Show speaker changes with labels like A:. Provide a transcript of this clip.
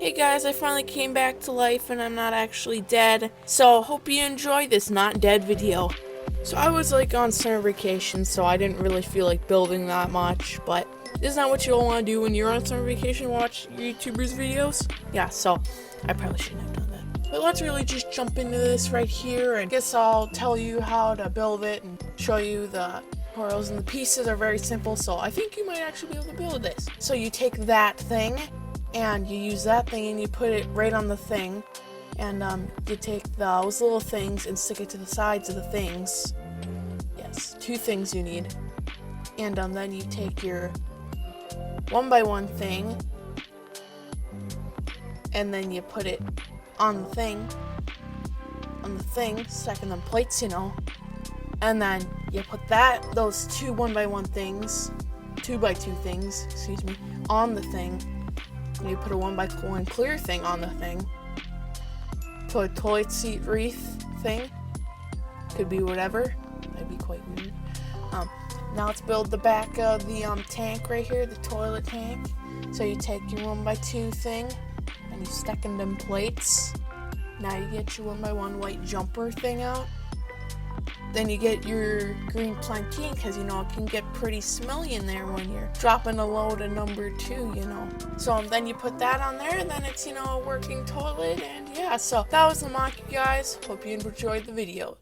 A: Hey guys, I finally came back to life and I'm not actually dead. So hope you enjoyed this not dead video. So I was like on summer vacation, so I didn't really feel like building that much, but isn't that what you all want to do when you're on summer vacation, watch YouTubers videos? Yeah, so I probably shouldn't have done that. But let's really just jump into this right here, and I guess I'll tell you how to build it and show you the tutorials, and the pieces are very simple, so I think you might actually be able to build this. So you take that thing, and you use that thing and you put it right on the thing, and you take those little things and stick it to the sides of the things. Yes, 2 things you need. And then you take your 1x1 thing and then you put it on the thing, stacking them plates, and then you put those 2 1x1 things, 2x2 things, excuse me, on the thing. And you put a 1x1 clear thing on the thing. Put a toilet seat wreath thing. Could be whatever. That'd be quite weird. Now let's build the back of the tank right here, the toilet tank. So you take your 1x2 thing and you stack in them plates. Now you get your 1x1 white jumper thing out. Then you get your green plantain, because it can get pretty smelly in there when you're dropping a load of number 2, So then you put that on there, and then it's, a working toilet, and yeah, so that was the mock, you guys. Hope you enjoyed the video.